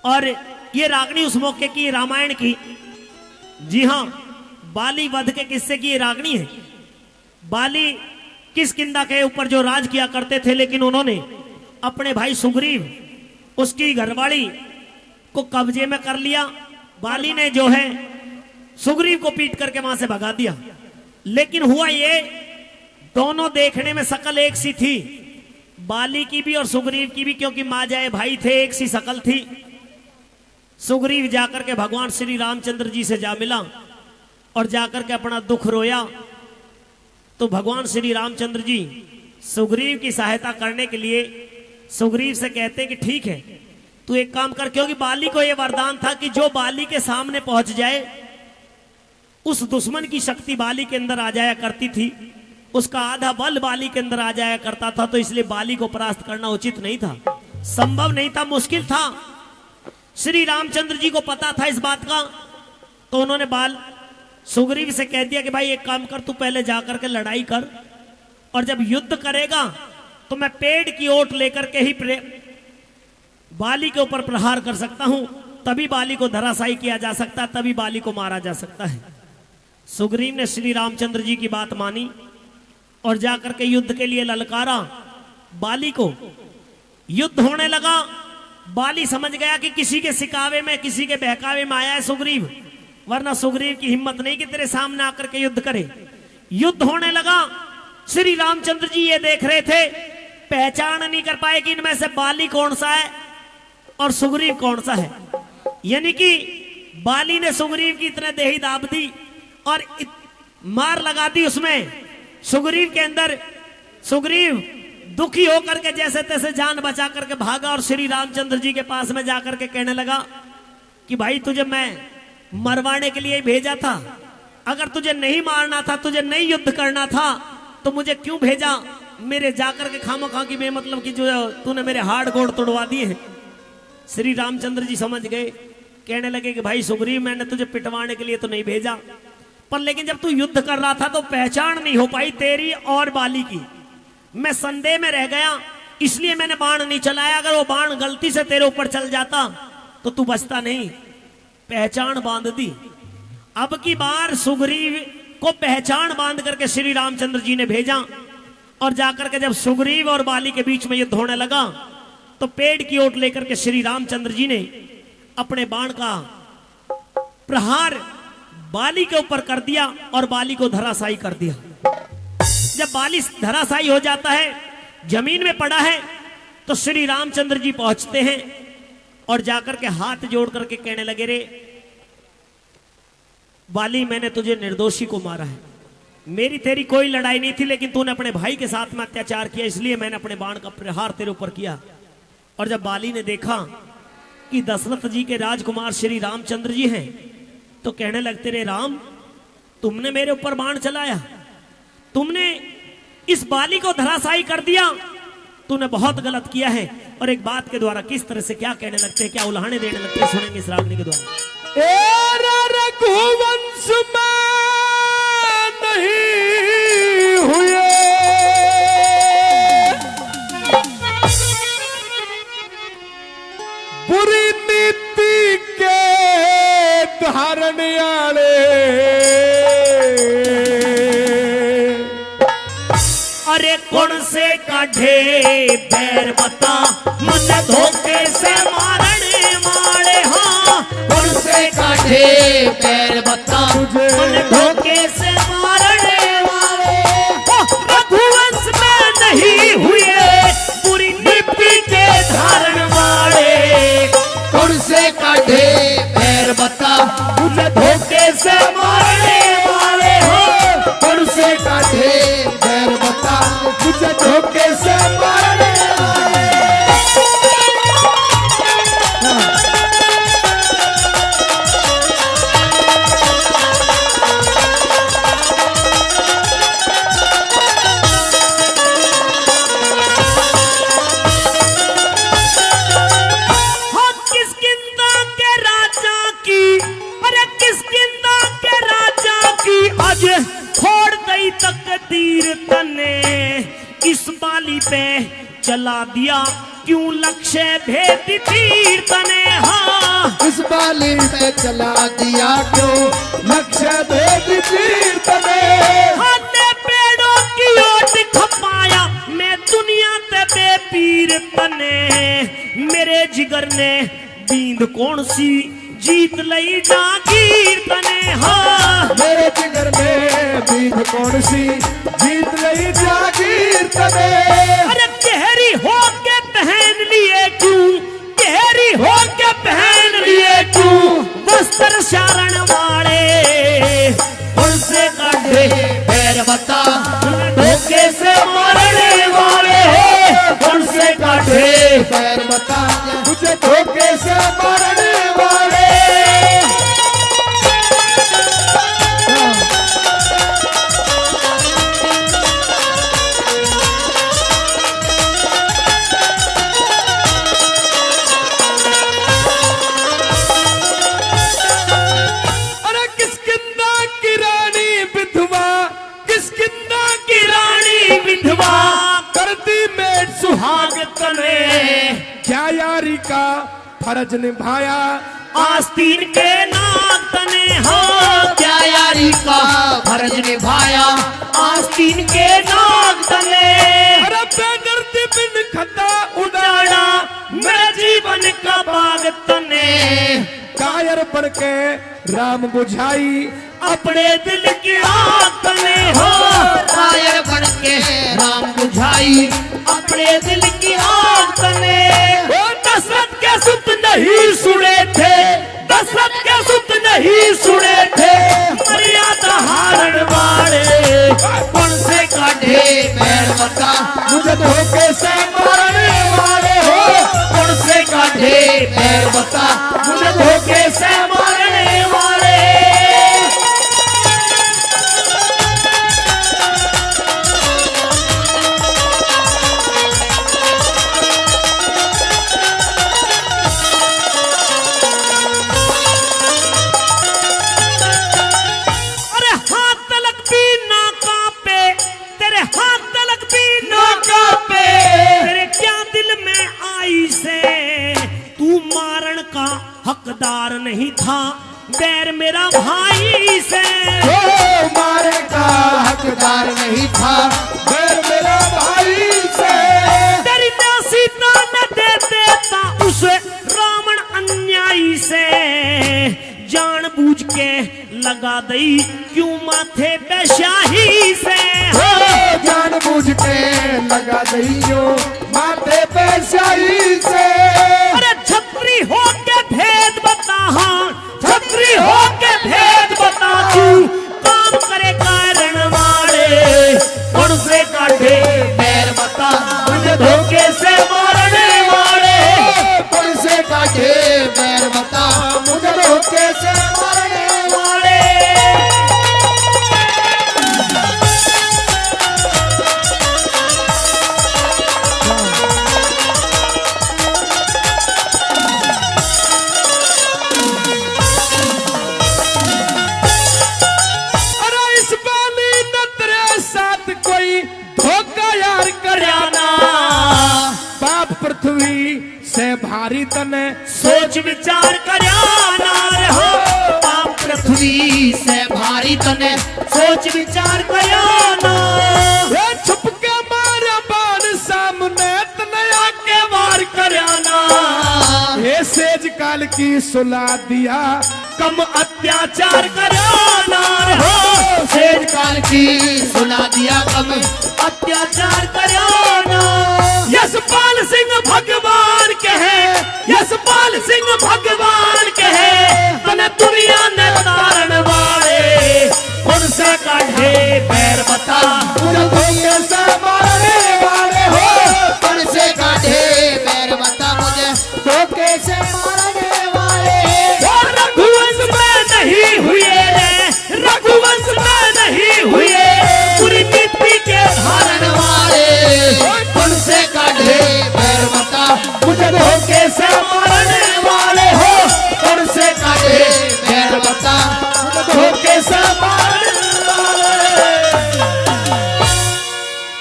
और ये रागनी उस मौके की रामायण की, जी हाँ, बाली वध के किस्से की ये रागनी है। बाली किष्किंधा के ऊपर जो राज किया करते थे, लेकिन उन्होंने अपने भाई सुग्रीव उसकी घरवाली को कब्जे में कर लिया। बाली ने जो है सुग्रीव को पीट करके वहां से भगा दिया। लेकिन हुआ ये, दोनों देखने में शकल एक सी थी, बाली की भी और सुग्रीव की भी, क्योंकि मां जाए भाई थे, एक सी शकल थी। सुग्रीव जाकर के भगवान श्री रामचंद्र जी से जा मिला और जाकर के अपना दुख रोया। तो भगवान श्री रामचंद्र जी सुग्रीव की सहायता करने के लिए सुग्रीव से कहते कि ठीक है, तू एक काम कर, क्योंकि बाली को यह वरदान था कि जो बाली के सामने पहुंच जाए, उस दुश्मन की शक्ति बाली के अंदर आ जाया करती थी, उसका आधा बल बाली के अंदर आ जाया करता था। तो इसलिए बाली को परास्त करना उचित नहीं था, संभव नहीं था, मुश्किल था। श्री रामचंद्र जी को पता था इस बात का, तो उन्होंने सुग्रीव से कह दिया कि भाई एक काम कर, तू पहले जाकर के लड़ाई कर, और जब युद्ध करेगा तो मैं पेड़ की ओट लेकर के ही बाली के ऊपर प्रहार कर सकता हूं, तभी बाली को धराशायी किया जा सकता है, तभी बाली को मारा जा सकता है। सुग्रीव ने श्री रामचंद्र जी की बात मानी और जाकर के युद्ध के लिए ललकारा बाली को। युद्ध होने लगा। बाली समझ गया कि किसी के सिकावे में, किसी के बहकावे में आया है सुग्रीव, वरना सुग्रीव की हिम्मत नहीं कि तेरे सामने आकर के युद्ध करे। युद्ध होने लगा। श्री रामचंद्र जी ये देख रहे थे, पहचान नहीं कर पाए कि इनमें से बाली कौन सा है और सुग्रीव कौन सा है। यानी कि बाली ने सुग्रीव की इतने देही दाब दी और मार लगा दी उसमें सुग्रीव के अंदर। सुग्रीव दुखी होकर के जैसे तैसे जान बचा करके भागा और श्री रामचंद्र जी के पास में जाकर के कहने लगा कि भाई तुझे मैं मरवाने के लिए भेजा था, अगर तुझे नहीं मारना था, तुझे नहीं युद्ध करना था, तो मुझे क्यों भेजा? मेरे जाकर के खामोखा की मतलब कि जो तूने मेरे हाड़ गोड़ तोड़वा दिए हैं। श्री रामचंद्र जी समझ गए, कहने लगे कि भाई सुग्रीव, मैंने तुझे पिटवाने के लिए तो नहीं भेजा, पर लेकिन जब तू युद्ध कर रहा था तो पहचान नहीं हो पाई तेरी और बाली की, मैं संदेह में रह गया, इसलिए मैंने बाण नहीं चलाया। अगर वो बाण गलती से तेरे ऊपर चल जाता तो तू बचता नहीं, पहचान बांध दी। अब की बार सुग्रीव को पहचान बांध करके श्री रामचंद्र जी ने भेजा और जाकर के जब सुग्रीव और बाली के बीच में युद्ध होने लगा तो पेड़ की ओट लेकर के श्री रामचंद्र जी ने अपने बाण का प्रहार बाली के ऊपर कर दिया और बाली को धराशायी कर दिया। जब बाली धराशायी हो जाता है, जमीन में पड़ा है, तो श्री रामचंद्र जी पहुंचते हैं और जाकर के हाथ जोड़ करके कहने लगे, रे बाली, मैंने तुझे निर्दोषी को मारा है, मेरी तेरी कोई लड़ाई नहीं थी, लेकिन तूने अपने भाई के साथ में अत्याचार किया, इसलिए मैंने अपने बाण का प्रहार तेरे ऊपर किया। और जब बाली ने देखा कि दशरथ जी के राजकुमार श्री रामचंद्र जी हैं, तो कहने लगते, रे राम, तुमने मेरे ऊपर बाण चलाया, तुमने इस बाली को धराशायी कर दिया, तूने बहुत गलत किया है। और एक बात के द्वारा किस तरह से क्या कहने लगते हैं, क्या उल्हाने देने लगते हैं, सुनेंगे इस रागनी के द्वारा। रघुवंश में नहीं हुए बुरी नीति के धारण आले, अरे कौन से काढ़े बैर बता, मन धोखे से मारने वाले, हाँ कौन से काढ़े बैर बता, मन धोखे से मारने वाले, रघुवंश में नहीं हुए बुरी नीति के धारण वाले, कौन से काढ़े बैर बता, मन धोखे से मारने वाले, हो कौन से काढ़े बैर बता, मुझे धोखे से मारने वाले। छोड़ दई तकदीर तने, इस बाली पे चला दिया क्यों लक्ष्य भेद तीर तने, हाँ बाली पे चला दिया क्यों लक्ष्य भेद तीर तने हाथे पेड़ों की ओट खपाया मैं दुनिया ते बेपीर तने मेरे जिगर ने बींद कौन सी जीत लई जागीर तने हाँ मेरे जिगर में बीज कौन सी जीत लई जागीर तने अरे गहरी हो के पहन लिए क्यों गहरी हो के पहन लिए क्यों वस्त्र शरण वाले उनसे काटे पैर बता धोखे से मारने वाले उनसे काटे पैर बता तुझे धोखे से मारने वाले अरे किसकिंदा की रानी विधवा किसकिंदा की रानी विधवा करती मेट सुहाग तने क्या यारी का फर्ज निभाया आस्तीन के नाग तने हो क्या यारी का फर्ज निभाया आस्तीन के नाग तने अरे बेदर्दी बिन खता उड़ाया उड़ाड़ा मेरे जीवन का बाग तने कायर बन के राम बुझाई अपने दिल की आग तने हो कायर बन के राम बुझाई अपने दिल की आग तने वो दशरथ के सुत नहीं सुने थे दशरथ के सुत नहीं सुने थे मर्यादा हारण वाले कौन से काटे पैर बता मुझे धोखे से मारने वाले हो कौन से काटे पैर बता मुझे धोखे से मारने वाले अरे हाथ तलक भी ना कांपे तेरे हाथ तलक भी ना कांपे तेरे क्या दिल में आई से तू मारण का हकदार नहीं था बैर मेरा भाई से ओ मारे का हकदार नहीं था बैर मेरा भाई से तेरी ना सीता न दे देता उसे रावण अन्यायी से जानबूझ के लगा दई क्यों माथे पे शाही से ओ जानबूझ के लगा दइयो माथे पे शाही से अरे छत्री हो के भेद बता हाँ छत्री हो के भेद बता तू काम करे कारण वाले कौन से काटे पैर बता मुझे धोखे से मारने वाले कौन से काटे पैर बता मुझे धोखे से मारने वाले अरे इस बाली न तेरे साथ कोई धोखा यार करियाना बाप पृथ्वी से भारी तने सोच विचार करियाना रे हो पाप पृथ्वी से भारी तने सोच विचार करियाना ये छुप के मारे बाण सामने तने आके वार करियाना ये सेज काल की सुला दिया कम अत्याचार करियाना रे हो शेर काल की सुना दिया कब अत्याचार करियाना यशपाल सिंह भगवान के हैं यशपाल सिंह भगवान